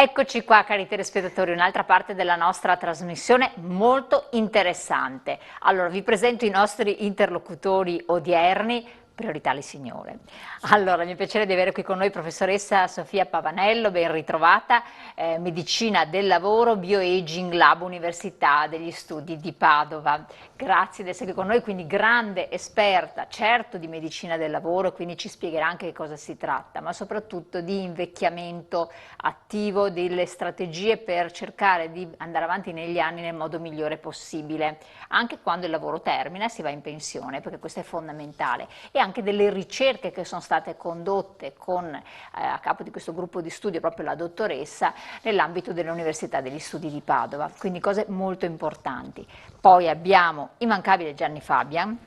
Eccoci qua, cari telespettatori, un'altra parte della nostra trasmissione molto interessante. Allora, vi presento i nostri interlocutori odierni. Priorità alle signore. Allora, mi è piacere di avere qui con noi professoressa Sofia Pavanello, ben ritrovata, Medicina del Lavoro, Bioaging Lab, Università degli Studi di Padova. Grazie di essere qui con noi, quindi grande esperta, certo di medicina del lavoro, quindi ci spiegherà anche di cosa si tratta, ma soprattutto di invecchiamento attivo, delle strategie per cercare di andare avanti negli anni nel modo migliore possibile, anche quando il lavoro termina e si va in pensione, perché questo è fondamentale. E anche delle ricerche che sono state condotte a capo di questo gruppo di studio proprio la dottoressa nell'ambito dell'Università degli Studi di Padova, quindi cose molto importanti. Poi abbiamo immancabile Gianni Fabian,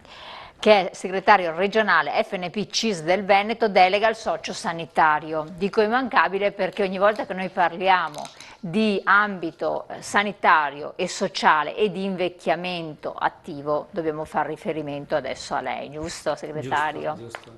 che è segretario regionale FNP CIS del Veneto, delega al sociosanitario. Dico immancabile perché ogni volta che noi parliamo di ambito sanitario e sociale e di invecchiamento attivo dobbiamo fare riferimento adesso a lei, giusto segretario? Giusto.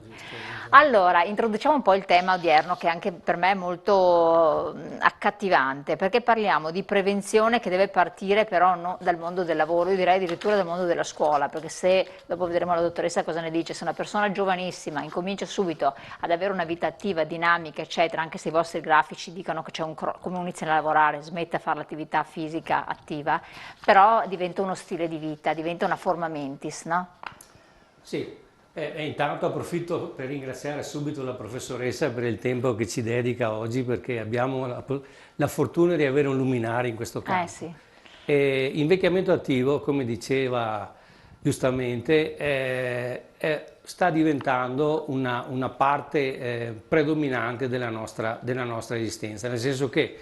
Allora, introduciamo un po' il tema odierno che anche per me è molto accattivante, perché parliamo di prevenzione che deve partire però non dal mondo del lavoro, io direi addirittura dal mondo della scuola, perché se, dopo vedremo la dottoressa cosa ne dice, se una persona giovanissima incomincia subito ad avere una vita attiva, dinamica, eccetera, anche se i vostri grafici dicono che c'è come iniziano a lavorare, smette a fare l'attività fisica attiva, però diventa uno stile di vita, diventa una forma mentis, no? Sì, e intanto approfitto per ringraziare subito la professoressa per il tempo che ci dedica oggi, perché abbiamo la fortuna di avere un luminare in questo campo. Sì. Invecchiamento attivo, come diceva giustamente, sta diventando una parte predominante della nostra esistenza, nel senso che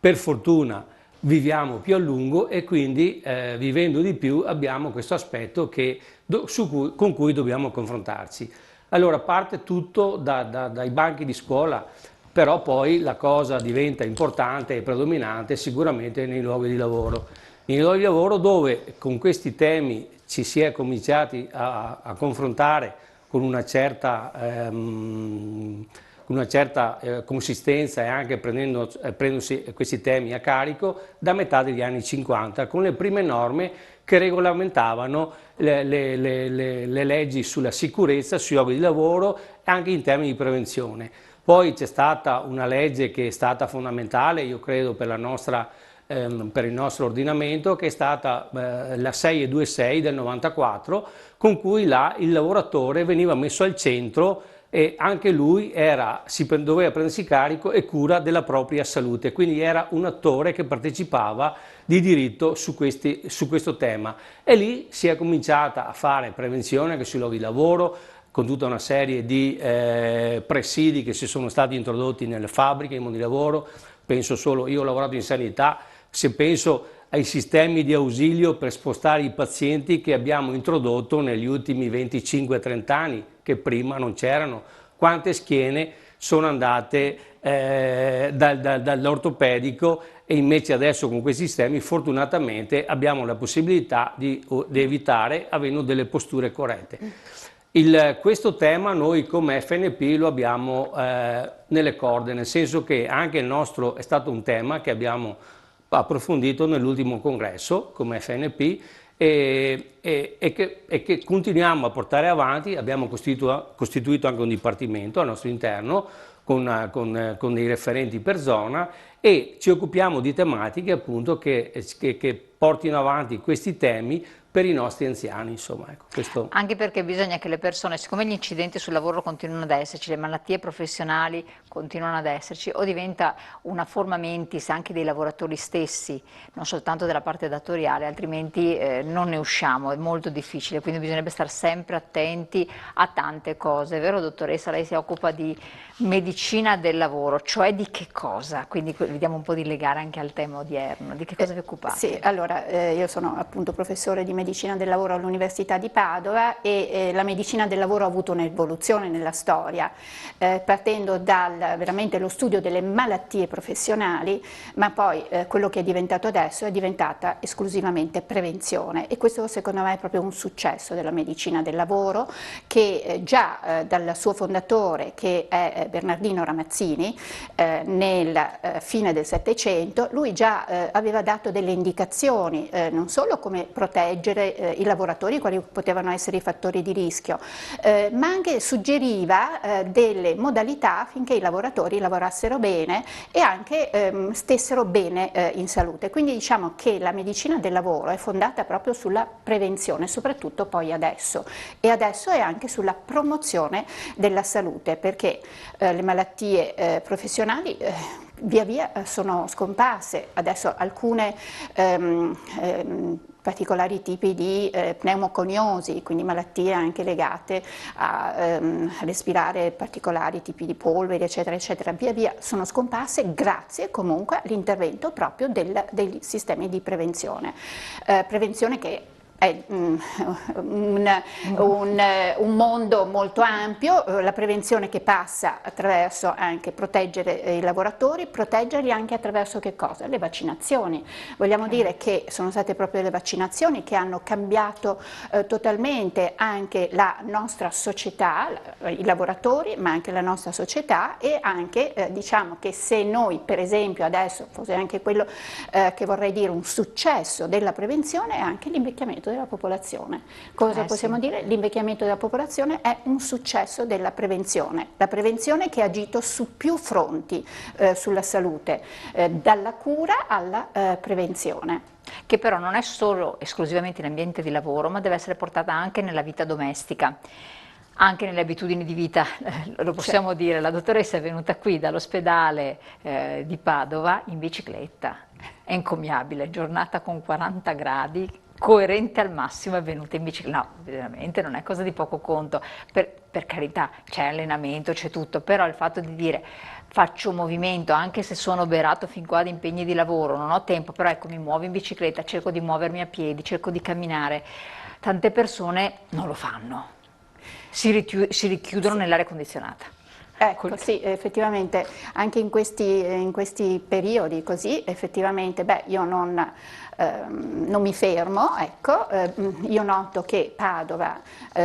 per fortuna viviamo più a lungo e quindi vivendo di più abbiamo questo aspetto con cui dobbiamo confrontarci. Allora parte tutto dai banchi di scuola, però poi la cosa diventa importante e predominante sicuramente nei luoghi di lavoro. Nei luoghi di lavoro dove con questi temi ci si è cominciati a confrontare con una certa consistenza e anche prendendosi questi temi a carico da metà degli anni 50, con le prime norme che regolamentavano le leggi sulla sicurezza sui luoghi di lavoro anche in termini di prevenzione. Poi c'è stata una legge che è stata fondamentale, io credo, per il nostro ordinamento, che è stata la 626 del 94, con cui il lavoratore veniva messo al centro e anche lui doveva prendersi carico e cura della propria salute, quindi era un attore che partecipava di diritto su questo tema. E lì si è cominciata a fare prevenzione anche sui luoghi di lavoro, con tutta una serie di presidi che si sono stati introdotti nelle fabbriche, nei mondi di lavoro. Penso solo, io ho lavorato in sanità, se penso ai sistemi di ausilio per spostare i pazienti che abbiamo introdotto negli ultimi 25-30 anni, che prima non c'erano, quante schiene sono andate dall'ortopedico, e invece adesso con questi sistemi fortunatamente abbiamo la possibilità di evitare avendo delle posture corrette. Questo tema noi come FNP lo abbiamo nelle corde, nel senso che anche il nostro è stato un tema che abbiamo approfondito nell'ultimo congresso come FNP e che continuiamo a portare avanti. Abbiamo costituito anche un dipartimento al nostro interno con dei referenti per zona e ci occupiamo di tematiche appunto che portino avanti questi temi per i nostri anziani, insomma. Ecco, questo. Anche perché bisogna che le persone, siccome gli incidenti sul lavoro continuano ad esserci, le malattie professionali continuano ad esserci, o diventa una forma mentis anche dei lavoratori stessi, non soltanto della parte datoriale, altrimenti non ne usciamo, è molto difficile, quindi bisognerebbe stare sempre attenti a tante cose, vero dottoressa? Lei si occupa di medicina del lavoro, cioè di che cosa? Quindi vediamo un po' di legare anche al tema odierno, di che cosa vi occupate? Sì, allora io sono appunto professore di medicina medicina del lavoro all'Università di Padova e la medicina del lavoro ha avuto un'evoluzione nella storia, partendo dal veramente lo studio delle malattie professionali, ma poi quello che è diventato adesso è diventata esclusivamente prevenzione, e questo secondo me è proprio un successo della medicina del lavoro, che già dal suo fondatore, che è Bernardino Ramazzini, nel fine del Settecento, lui già aveva dato delle indicazioni, non solo come proteggere i lavoratori, quali potevano essere i fattori di rischio, ma anche suggeriva delle modalità affinché i lavoratori lavorassero bene e anche stessero bene in salute. Quindi diciamo che la medicina del lavoro è fondata proprio sulla prevenzione, soprattutto poi adesso, e adesso è anche sulla promozione della salute, perché le malattie professionali via via sono scomparse. Adesso alcune particolari tipi di pneumoconiosi, quindi malattie anche legate a respirare particolari tipi di polveri, eccetera, eccetera, via via sono scomparse grazie comunque all'intervento proprio dei sistemi di prevenzione. Prevenzione che è un mondo molto ampio, la prevenzione che passa attraverso anche proteggere i lavoratori, proteggerli anche attraverso che cosa? Le vaccinazioni. Vogliamo dire che sono state proprio le vaccinazioni che hanno cambiato totalmente anche la nostra società, i lavoratori, ma anche la nostra società, e anche diciamo che se noi per esempio adesso, forse anche quello che vorrei dire un successo della prevenzione è anche l'invecchiamento della popolazione. Cosa possiamo dire? L'invecchiamento della popolazione è un successo della prevenzione, la prevenzione che ha agito su più fronti sulla salute, dalla cura alla prevenzione. Che però non è solo esclusivamente in ambiente di lavoro, ma deve essere portata anche nella vita domestica, anche nelle abitudini di vita, lo possiamo dire. La dottoressa è venuta qui dall'ospedale di Padova in bicicletta, è encomiabile, giornata con 40 gradi, coerente al massimo, è venuta in bicicletta. No, veramente non è cosa di poco conto, per carità c'è allenamento, c'è tutto, però il fatto di dire faccio movimento anche se sono oberato fin qua di impegni di lavoro, non ho tempo, però ecco mi muovo in bicicletta, cerco di muovermi a piedi, cerco di camminare, tante persone non lo fanno, si richiudono nell'aria condizionata. Ecco, sì, effettivamente anche in questi periodi così, effettivamente, beh, io non mi fermo, ecco, io noto che Padova,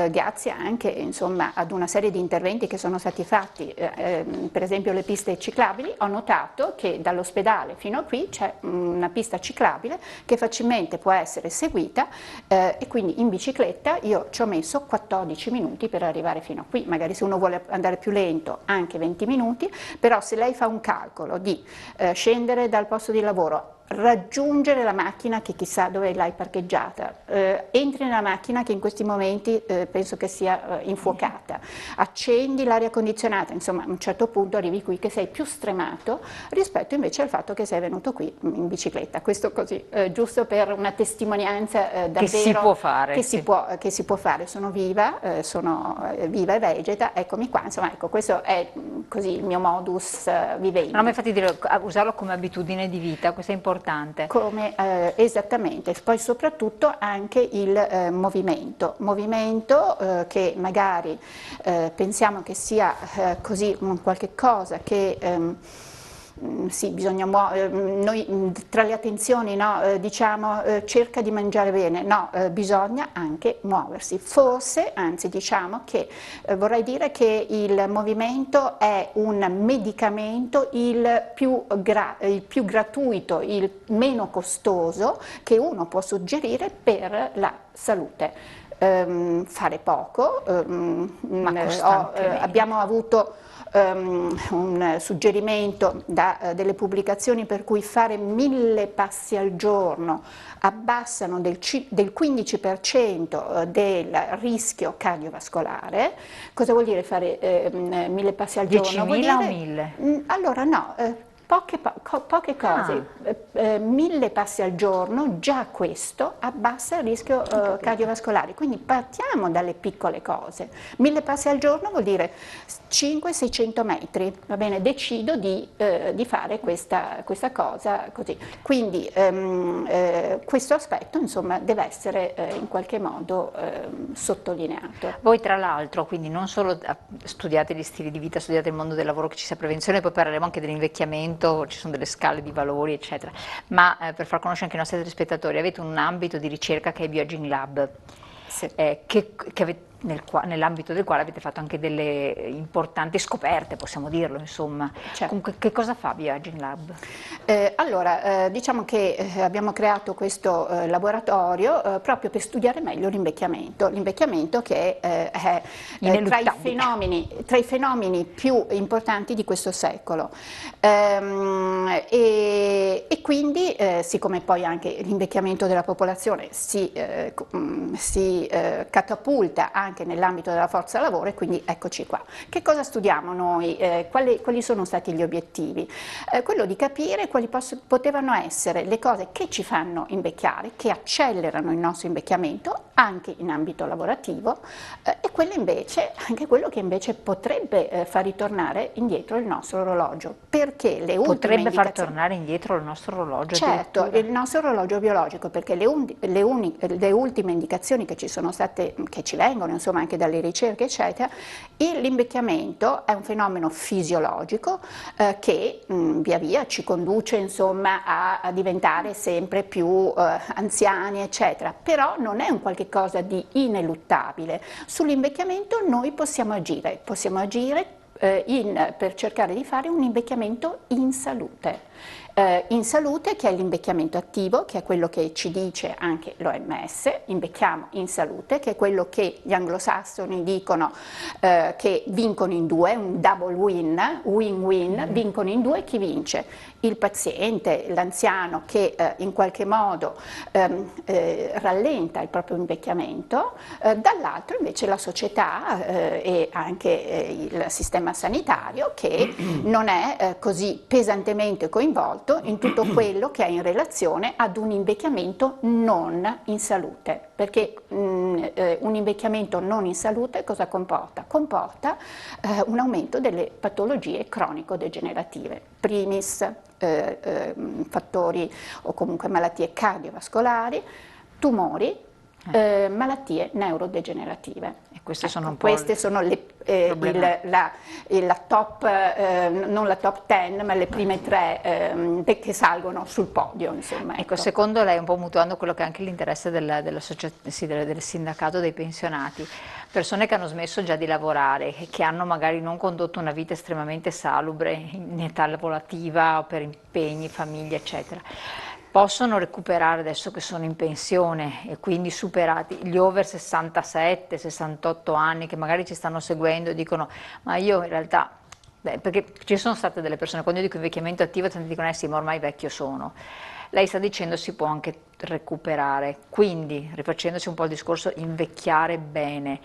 grazie anche insomma, ad una serie di interventi che sono stati fatti, per esempio le piste ciclabili, ho notato che dall'ospedale fino a qui c'è una pista ciclabile che facilmente può essere seguita, e quindi in bicicletta io ci ho messo 14 minuti per arrivare fino a qui, magari se uno vuole andare più lento anche 20 minuti, però se lei fa un calcolo di scendere dal posto di lavoro, raggiungere la macchina che chissà dove l'hai parcheggiata, entri nella macchina che in questi momenti penso che sia infuocata, accendi l'aria condizionata, insomma a un certo punto arrivi qui che sei più stremato rispetto invece al fatto che sei venuto qui in bicicletta. Questo così, giusto per una testimonianza davvero che si può fare, che si può fare. Sono viva e vegeta, eccomi qua, insomma ecco, questo è così il mio modus vivendi. No, ma infatti usarlo come abitudine di vita, questo è importante. Come, esattamente, poi soprattutto anche il movimento che magari pensiamo che sia così qualche cosa che sì, bisogna noi tra le attenzioni no, diciamo cerca di mangiare bene, no, bisogna anche muoversi, forse, anzi diciamo che vorrei dire che il movimento è un medicamento il più gratuito, il meno costoso che uno può suggerire per la salute. Fare poco, abbiamo avuto un suggerimento da delle pubblicazioni per cui fare 1000 passi al giorno abbassano del 15% del rischio cardiovascolare. Cosa vuol dire fare 1000 passi al giorno? 10.000 o 1000? Allora no, poche cose, 1000 passi al giorno, già questo abbassa il rischio cardiovascolare, quindi partiamo dalle piccole cose. 1000 passi al giorno vuol dire 500-600 metri, va bene? Decido di fare questa cosa così, quindi questo aspetto insomma deve essere in qualche modo sottolineato. Voi tra l'altro quindi non solo studiate gli stili di vita, studiate il mondo del lavoro, che ci sia prevenzione, poi parleremo anche dell'invecchiamento, ci sono delle scale di valori eccetera, ma per far conoscere anche ai nostri telespettatori avete un ambito di ricerca che è Bioaging Lab, Sì. nell'ambito del quale avete fatto anche delle importanti scoperte, possiamo dirlo, insomma. Certo. Comunque, che cosa fa Bioaging Lab? Allora, diciamo che abbiamo creato questo laboratorio proprio per studiare meglio l'invecchiamento che è tra i fenomeni più importanti di questo secolo. E quindi, siccome poi anche l'invecchiamento della popolazione si catapulta anche nell'ambito della forza lavoro, e quindi eccoci qua. Che cosa studiamo noi? Quali sono stati gli obiettivi? Quello di capire quali potevano essere le cose che ci fanno invecchiare, che accelerano il nostro invecchiamento anche in ambito lavorativo, e quelle invece, anche quello che invece potrebbe far ritornare indietro il nostro orologio, perché le ultime Potrebbe far tornare indietro il nostro orologio? Certo, il nostro orologio biologico, perché le ultime indicazioni che ci sono state, che ci vengono insomma anche dalle ricerche eccetera, l'invecchiamento è un fenomeno fisiologico che via via ci conduce insomma a diventare sempre più anziani eccetera, però non è un qualche cosa di ineluttabile. Sull'invecchiamento noi possiamo agire per cercare di fare un invecchiamento in salute. In salute, che è l'invecchiamento attivo, che è quello che ci dice anche l'OMS, invecchiamo in salute, che è quello che gli anglosassoni dicono che vincono in due, un double win, win-win, vincono in due, chi vince? Il paziente, l'anziano che in qualche modo rallenta il proprio invecchiamento, dall'altro invece la società e anche il sistema sanitario che non è così pesantemente coinvolto in tutto quello che è in relazione ad un invecchiamento non in salute, perché un invecchiamento non in salute cosa comporta? Comporta un aumento delle patologie cronico-degenerative, primis fattori o comunque malattie cardiovascolari, tumori, malattie neurodegenerative. E queste sono un po' queste sono la top, non la top 10, ma le prime tre che salgono sul podio, insomma. Ecco, secondo lei, un po' mutuando quello che è anche l'interesse del sindacato dei pensionati, persone che hanno smesso già di lavorare e che hanno magari non condotto una vita estremamente salubre in età lavorativa, per impegni, famiglia, eccetera, possono recuperare adesso che sono in pensione e quindi superati gli over 67-68 anni che magari ci stanno seguendo e dicono ma io in realtà, perché ci sono state delle persone, quando io dico invecchiamento attivo tanti dicono sì ma ormai vecchio sono. Lei sta dicendo si può anche recuperare, quindi rifacendosi un po' il discorso invecchiare bene,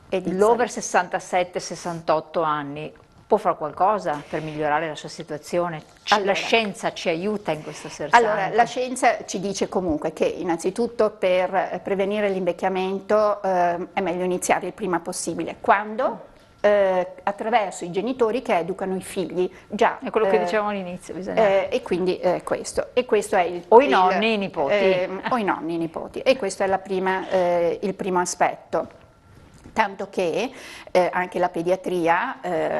l'over 67-68 anni può fare qualcosa per migliorare la sua situazione? La scienza ci aiuta in questo senso? Allora, la scienza ci dice comunque che innanzitutto per prevenire l'invecchiamento è meglio iniziare il prima possibile. Quando? Attraverso i genitori che educano i figli. Già, è quello che dicevamo all'inizio, bisogna... e quindi questo è il... O i nonni e i nipoti. O i nonni e i nipoti. E questo è il primo aspetto. Tanto che anche la pediatria,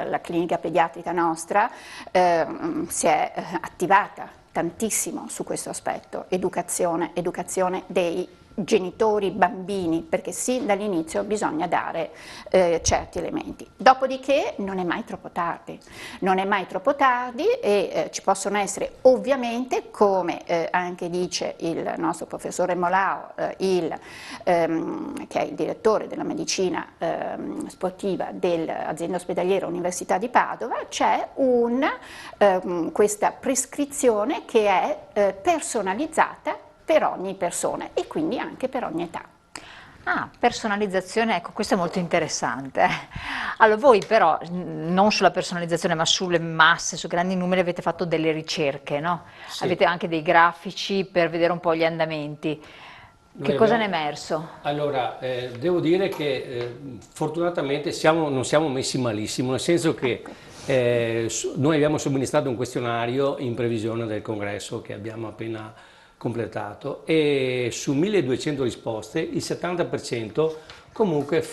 la clinica pediatrica nostra, si è attivata tantissimo su questo aspetto, educazione dei genitori, bambini, perché sì, dall'inizio bisogna dare certi elementi. Dopodiché non è mai troppo tardi, e ci possono essere ovviamente, come anche dice il nostro professore Molao, che è il direttore della medicina sportiva dell'azienda ospedaliera Università di Padova, c'è questa prescrizione che è personalizzata per ogni persona e quindi anche per ogni età. Ah, personalizzazione, ecco, questo è molto interessante. Allora, voi però, non sulla personalizzazione, ma sulle masse, su grandi numeri, avete fatto delle ricerche, no? Sì. Avete anche dei grafici per vedere un po' gli andamenti. Che Noi cosa abbiamo- ne è emerso? Allora, devo dire che fortunatamente non siamo messi malissimo, nel senso che noi abbiamo somministrato un questionario in previsione del congresso che abbiamo appena completato e su 1200 risposte il 70% comunque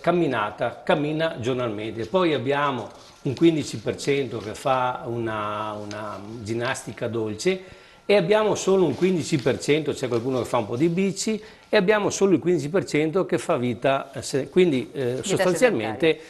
cammina giornalmente. Poi abbiamo un 15% che fa una ginnastica dolce e abbiamo solo un 15%, c'è qualcuno che fa un po' di bici, e abbiamo solo il 15% che fa vita, quindi sostanzialmente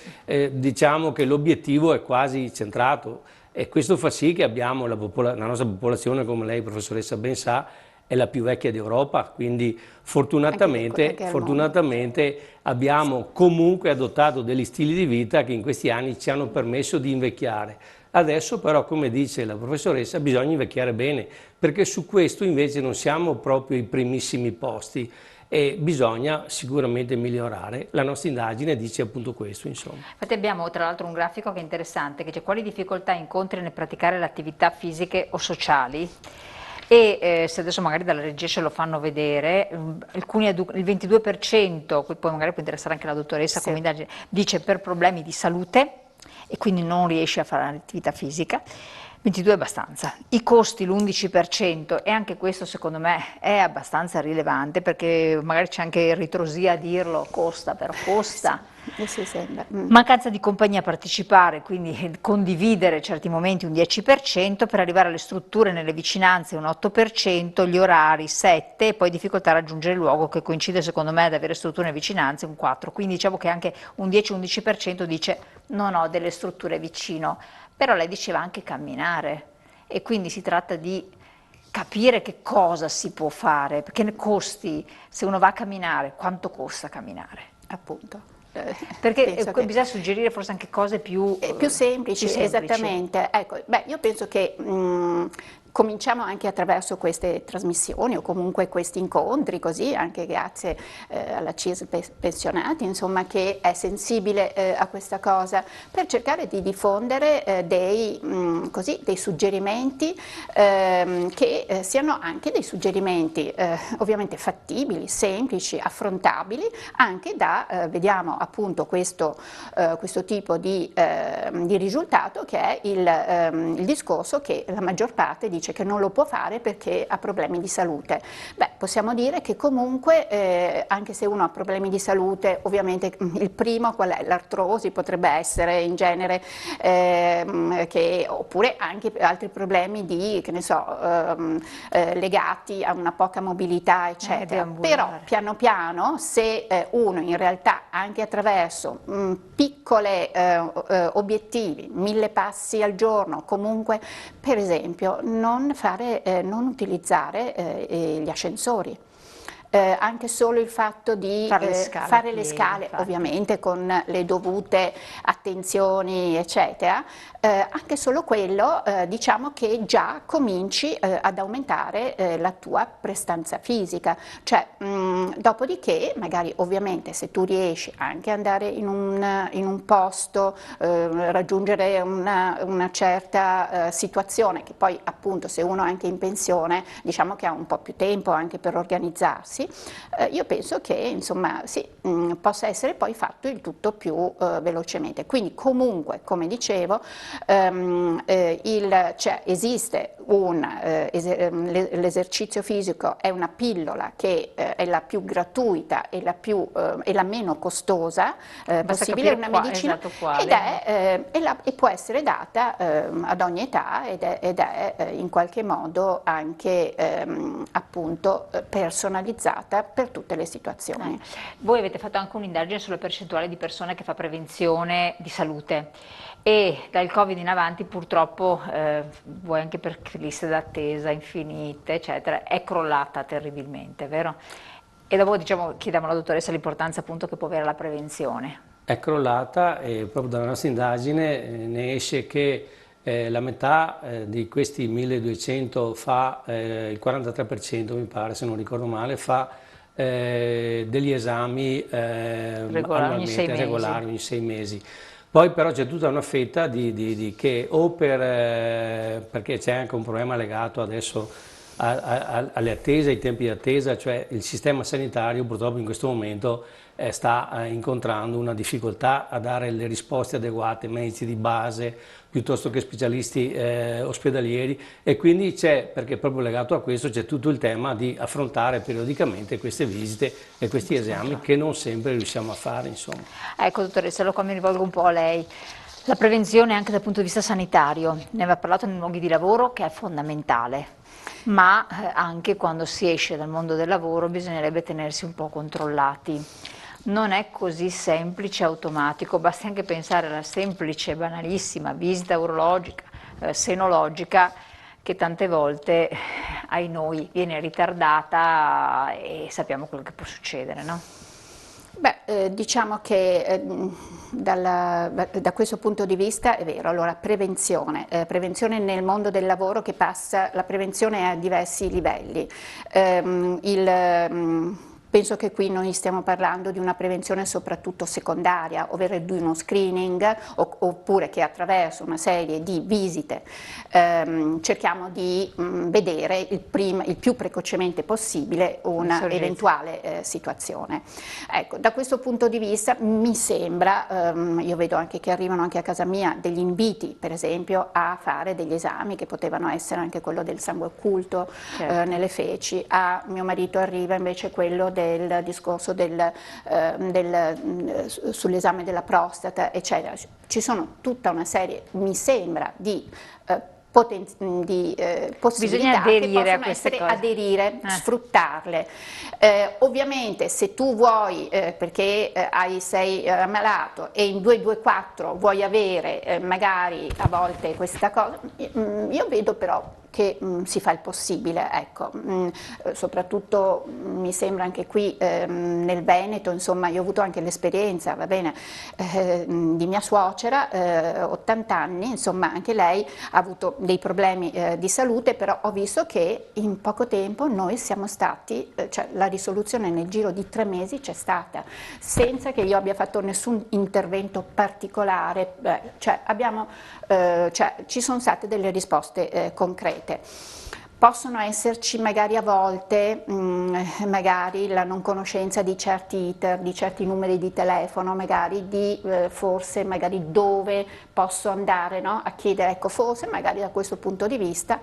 diciamo che l'obiettivo è quasi centrato e questo fa sì che abbiamo la nostra popolazione, come lei professoressa ben sa, è la più vecchia d'Europa, quindi anche al mondo. fortunatamente abbiamo comunque adottato degli stili di vita che in questi anni ci hanno permesso di invecchiare. Adesso però, come dice la professoressa, bisogna invecchiare bene, perché su questo invece non siamo proprio ai primissimi posti e bisogna sicuramente migliorare. La nostra indagine dice appunto questo, insomma. Infatti abbiamo tra l'altro un grafico che è interessante, che c'è quali difficoltà incontri nel praticare le attività fisiche o sociali. E se adesso magari dalla regia ce lo fanno vedere, il 22%, poi magari può interessare anche la dottoressa Sì. come indagine, dice per problemi di salute e quindi non riesce a fare l'attività fisica. 22 è abbastanza. I costi l'11% e anche questo secondo me è abbastanza rilevante perché magari c'è anche ritrosia a dirlo, costa, però costa. Sì, sembra. Mancanza di compagnia a partecipare, quindi condividere certi momenti un 10%, per arrivare alle strutture nelle vicinanze un 8%, gli orari 7% e poi difficoltà a raggiungere il luogo che coincide secondo me ad avere strutture nelle vicinanze un 4%, quindi diciamo che anche un 10-11% dice non ho delle strutture vicino, però lei diceva anche camminare e quindi si tratta di capire che cosa si può fare, perché ne costi, se uno va a camminare, quanto costa camminare? Appunto. Perché Penso che bisogna suggerire forse anche cose più semplici, esattamente. Ecco, beh, io penso che cominciamo anche attraverso queste trasmissioni o comunque questi incontri, così anche grazie alla CISL Pensionati, insomma, che è sensibile a questa cosa, per cercare di diffondere dei suggerimenti che siano anche dei suggerimenti ovviamente fattibili, semplici, affrontabili, anche da, vediamo appunto questo tipo di risultato che è il discorso che la maggior parte dice che non lo può fare perché ha problemi di salute. Beh, possiamo dire che comunque anche se uno ha problemi di salute, ovviamente il primo qual è? L'artrosi potrebbe essere in genere, oppure anche altri problemi di, che ne so, legati a una poca mobilità, eccetera. Però piano piano, se uno in realtà anche attraverso piccoli obiettivi, 1000 passi al giorno, comunque per esempio non utilizzare gli ascensori. Anche solo il fatto di fare le scale, ovviamente con le dovute attenzioni, eccetera, anche solo quello diciamo che già cominci ad aumentare la tua prestanza fisica, cioè dopodiché magari ovviamente se tu riesci anche ad andare in un posto, raggiungere una certa situazione, che poi appunto se uno è anche in pensione diciamo che ha un po' più tempo anche per organizzarsi, io penso che insomma sì, possa essere poi fatto il tutto più velocemente. Quindi comunque, come dicevo, esiste l'esercizio fisico, è una pillola che è la più gratuita e la meno costosa possibile, una medicina, e può essere data ad ogni età ed è in qualche modo anche appunto personalizzata per tutte le situazioni. Voi avete fatto anche un'indagine sulla percentuale di persone che fa prevenzione di salute e dal Covid in avanti purtroppo, voi anche per liste d'attesa infinite, eccetera, è crollata terribilmente, vero? E dopo diciamo, chiediamo alla dottoressa l'importanza appunto che può avere la prevenzione. È crollata e proprio dalla nostra indagine ne esce che la metà di questi 1200 fa, il 43% mi pare se non ricordo male, fa degli esami annualmente, regolari, ogni 6 mesi. Poi però c'è tutta una fetta che o perché c'è anche un problema legato adesso alle attese, ai tempi di attesa, cioè il sistema sanitario purtroppo in questo momento sta incontrando una difficoltà a dare le risposte adeguate, medici di base piuttosto che specialisti ospedalieri, e quindi c'è, perché proprio legato a questo, c'è tutto il tema di affrontare periodicamente queste visite e questi esami che non sempre riusciamo a fare, insomma. Ecco, dottoressa, allora qua mi rivolgo un po' a lei. La prevenzione anche dal punto di vista sanitario, ne aveva parlato nei luoghi di lavoro, che è fondamentale, ma anche quando si esce dal mondo del lavoro bisognerebbe tenersi un po' controllati. Non è così semplice, automatico, basti anche pensare alla semplice, banalissima visita urologica, senologica, che tante volte, ai noi, viene ritardata e sappiamo quello che può succedere, no? Beh, diciamo che da questo punto di vista è vero. Allora, prevenzione nel mondo del lavoro che passa, la prevenzione è a diversi livelli. Penso che qui noi stiamo parlando di una prevenzione soprattutto secondaria, ovvero di uno screening, oppure che attraverso una serie di visite cerchiamo di vedere il più precocemente possibile una eventuale situazione. Ecco, da questo punto di vista mi sembra, io vedo anche che arrivano anche a casa mia degli inviti, per esempio, a fare degli esami che potevano essere anche quello del sangue occulto, certo, nelle feci. A mio marito arriva invece quello del discorso sull'esame della prostata, eccetera. Ci sono tutta una serie, mi sembra, di possibilità che possono essere aderire, sfruttarle. Ovviamente se tu vuoi, perché sei ammalato e in 224 vuoi avere magari a volte questa cosa, io vedo però che si fa il possibile, ecco. Soprattutto mi sembra anche qui nel Veneto, insomma, io ho avuto anche l'esperienza, va bene, di mia suocera, 80 anni, insomma, anche lei ha avuto dei problemi di salute, però ho visto che in poco tempo noi siamo stati, cioè la risoluzione nel giro di 3 mesi c'è stata, senza che io abbia fatto nessun intervento particolare, cioè ci sono state delle risposte concrete. Possono esserci magari a volte magari la non conoscenza di certi iter, di certi numeri di telefono, magari di forse magari dove posso andare, no? A chiedere, ecco, forse magari da questo punto di vista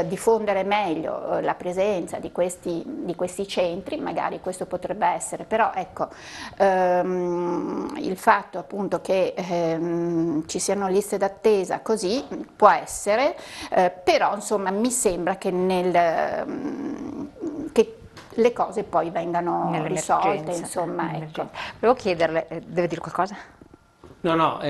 diffondere meglio la presenza di questi centri, magari questo potrebbe essere, però ecco, il fatto appunto che ci siano liste d'attesa così può essere, però insomma mi sembra che che le cose poi vengano risolte, insomma, ecco. Volevo chiederle, deve dire qualcosa? No,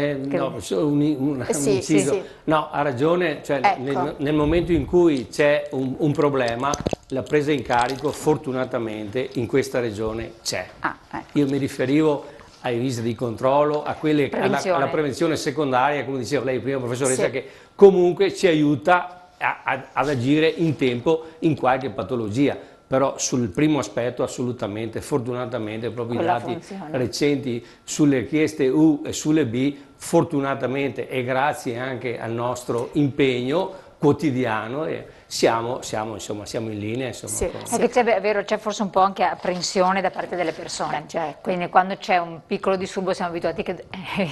solo un inciso. Sì. No, ha ragione, cioè, ecco. nel momento in cui c'è un problema, la presa in carico fortunatamente in questa regione c'è. Ecco. Io mi riferivo ai visite di controllo, alla prevenzione secondaria, come diceva lei prima, professoressa, che comunque ci aiuta ad agire in tempo in qualche patologia. Però sul primo aspetto assolutamente, fortunatamente, proprio i dati recenti sulle richieste U e sulle B, fortunatamente e grazie anche al nostro impegno quotidiano siamo in linea. Insomma, è vero, c'è forse un po' anche apprensione da parte delle persone, quindi quando c'è un piccolo disturbo siamo abituati che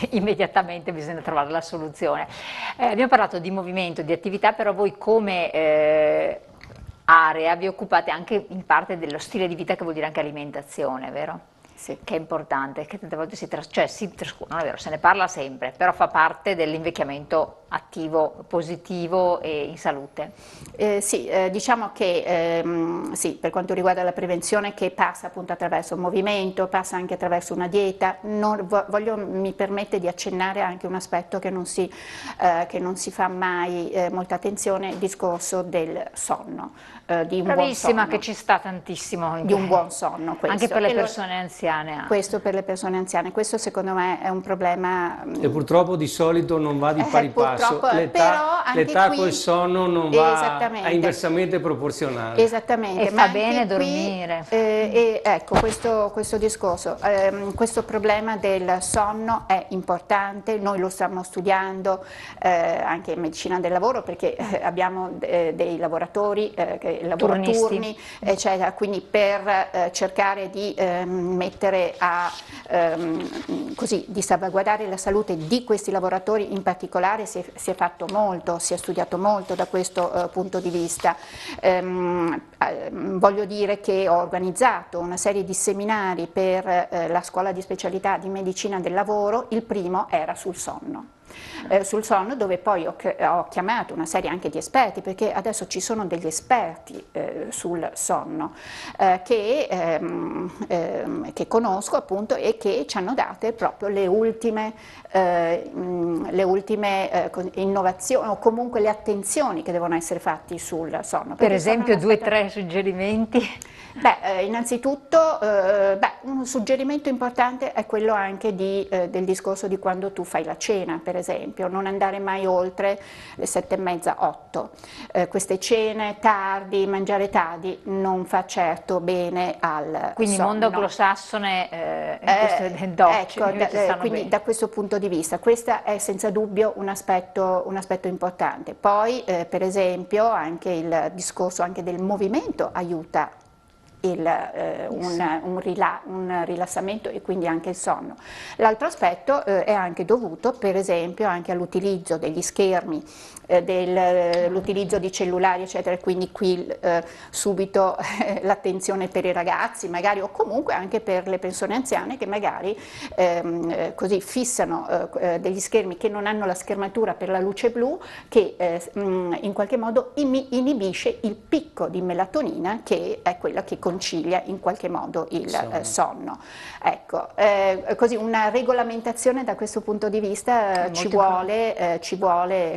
immediatamente bisogna trovare la soluzione. Abbiamo parlato di movimento, di attività, però voi come area vi occupate anche in parte dello stile di vita, che vuol dire anche alimentazione, vero? Sì. Che è importante, che tante volte non è vero, se ne parla sempre, però fa parte dell'invecchiamento attivo, positivo e in salute. Diciamo che sì, per quanto riguarda la prevenzione, che passa appunto attraverso un movimento, passa anche attraverso una dieta, mi permette di accennare anche un aspetto che non si fa mai molta attenzione, il discorso del sonno. Di un buon sonno. Che ci sta tantissimo. Di un buon sonno, questo. Anche per le persone anziane. Questo per le persone anziane, questo secondo me è un problema. E purtroppo di solito non va di pari passo. purtroppo, però anche l'età qui, col sonno non va, è inversamente proporzionale. Esattamente, E ma fa bene anche qui, dormire. ecco, questo discorso, questo problema del sonno è importante, noi lo stiamo studiando anche in medicina del lavoro, perché abbiamo dei lavoratori che lavorano turni, eccetera, quindi per cercare di mettere così, di salvaguardare la salute di questi lavoratori in particolare si è fatto molto, si è studiato molto da questo punto di vista. Voglio dire che ho organizzato una serie di seminari per la scuola di specialità di medicina del lavoro, il primo era sul sonno. Sul sonno, dove poi ho chiamato una serie anche di esperti, perché adesso ci sono degli esperti sul sonno che conosco appunto e che ci hanno date proprio le ultime innovazioni o comunque le attenzioni che devono essere fatte sul sonno. Per esempio 2 o 3 suggerimenti? Beh, innanzitutto un suggerimento importante è quello anche del discorso di quando tu fai la cena, per esempio, non andare mai oltre le 7:30, 8. Queste cene tardi, mangiare tardi non fa certo bene al Quindi sonno. mondo anglosassone in queste docce, ecco, quindi da questo punto di vista, questo è senza dubbio un aspetto importante. Poi per esempio anche il discorso anche del movimento aiuta un rilassamento e quindi anche il sonno. L'altro aspetto è anche dovuto per esempio anche all'utilizzo degli schermi, l'utilizzo di cellulari eccetera, quindi qui subito l'attenzione per i ragazzi magari o comunque anche per le persone anziane che magari così fissano degli schermi che non hanno la schermatura per la luce blu che in qualche modo inibisce il picco di melatonina che è quella che concilia in qualche modo il sonno. Ecco, così una regolamentazione da questo punto di vista ci vuole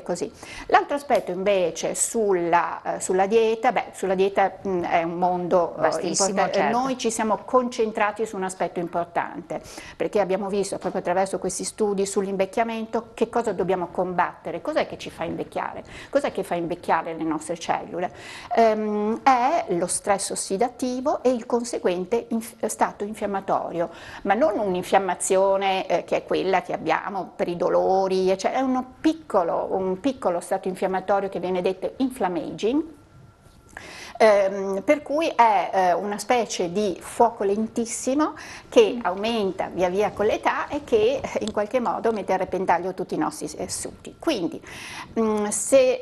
così. L'altro aspetto invece sulla dieta, sulla dieta è un mondo importante. Certo. Noi ci siamo concentrati su un aspetto importante perché abbiamo visto proprio attraverso questi studi sull'invecchiamento che cosa dobbiamo combattere, cos'è che ci fa invecchiare, cos'è che fa invecchiare le nostre cellule. È lo stress ossidativo e il conseguente stato infiammatorio, ma non un'infiammazione che è quella che abbiamo per i dolori, è un piccolo stato infiammatorio che viene detto inflammaging, per cui è una specie di fuoco lentissimo che aumenta via via con l'età e che in qualche modo mette a repentaglio tutti i nostri tessuti. Quindi se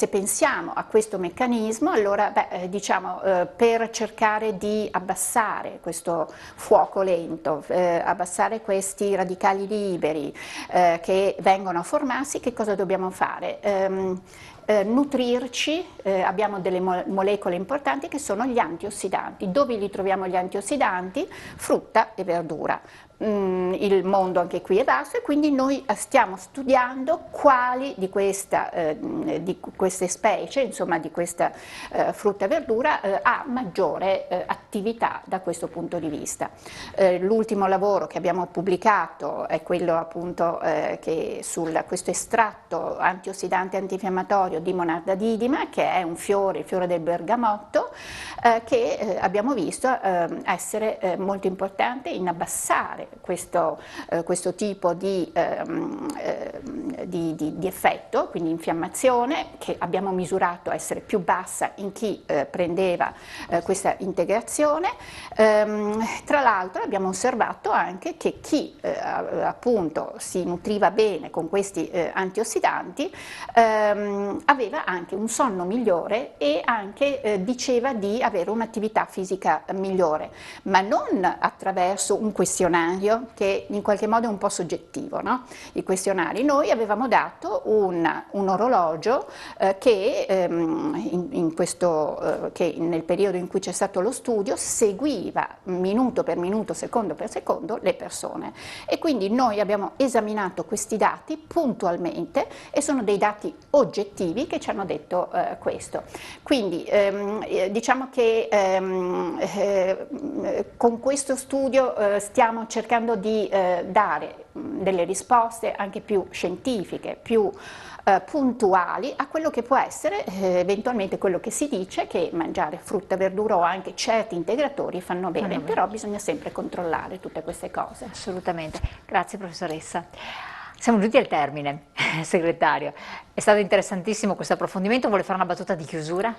pensiamo a questo meccanismo, allora diciamo per cercare di abbassare questo fuoco lento, abbassare questi radicali liberi che vengono a formarsi, che cosa dobbiamo fare? Nutrirci, abbiamo delle molecole importanti che sono gli antiossidanti. Dove li troviamo gli antiossidanti? Frutta e verdura. Il mondo anche qui è vasto e quindi noi stiamo studiando quali di queste specie, insomma di questa frutta e verdura ha maggiore attività da questo punto di vista. L'ultimo lavoro che abbiamo pubblicato è quello appunto che questo estratto antiossidante antinfiammatorio di Monarda didima, che è un fiore, il fiore del bergamotto, che abbiamo visto essere molto importante in abbassare questo tipo di effetto, quindi infiammazione, che abbiamo misurato essere più bassa in chi prendeva questa integrazione. Tra l'altro abbiamo osservato anche che chi appunto si nutriva bene con questi antiossidanti aveva anche un sonno migliore e anche diceva di avere un'attività fisica migliore, ma non attraverso un questionario che in qualche modo è un po' soggettivo, no? I questionari. Noi avevamo dato un orologio che nel periodo in cui c'è stato lo studio seguiva minuto per minuto, secondo per secondo le persone e quindi noi abbiamo esaminato questi dati puntualmente e sono dei dati oggettivi che ci hanno detto questo. Quindi diciamo che con questo studio stiamo cercando cercando di dare delle risposte anche più scientifiche, più puntuali a quello che può essere eventualmente quello che si dice, che mangiare frutta, verdura o anche certi integratori fanno bene, però bisogna sempre controllare tutte queste cose. Assolutamente. Grazie professoressa. Siamo giunti al termine, segretario. È stato interessantissimo questo approfondimento. Vuole fare una battuta di chiusura?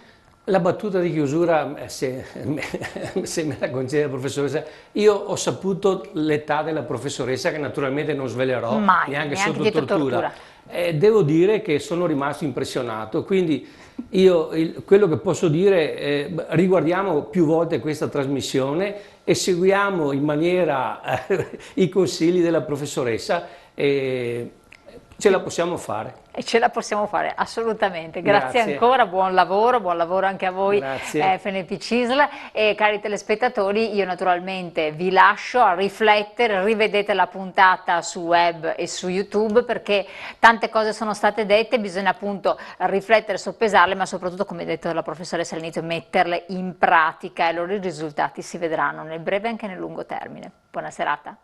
La battuta di chiusura, se me la concede la professoressa, io ho saputo l'età della professoressa, che naturalmente non svelerò neanche sotto tortura. Devo dire che sono rimasto impressionato, quindi quello che posso dire, riguardiamo più volte questa trasmissione e seguiamo in maniera i consigli della professoressa e ce la possiamo fare. E ce la possiamo fare, assolutamente. Grazie ancora, buon lavoro anche a voi FNP CISL, e cari telespettatori, io naturalmente vi lascio a riflettere, rivedete la puntata su web e su YouTube, perché tante cose sono state dette, bisogna appunto riflettere, soppesarle, ma soprattutto, come detto dalla professoressa all'inizio, metterle in pratica, e allora i risultati si vedranno nel breve e anche nel lungo termine. Buona serata.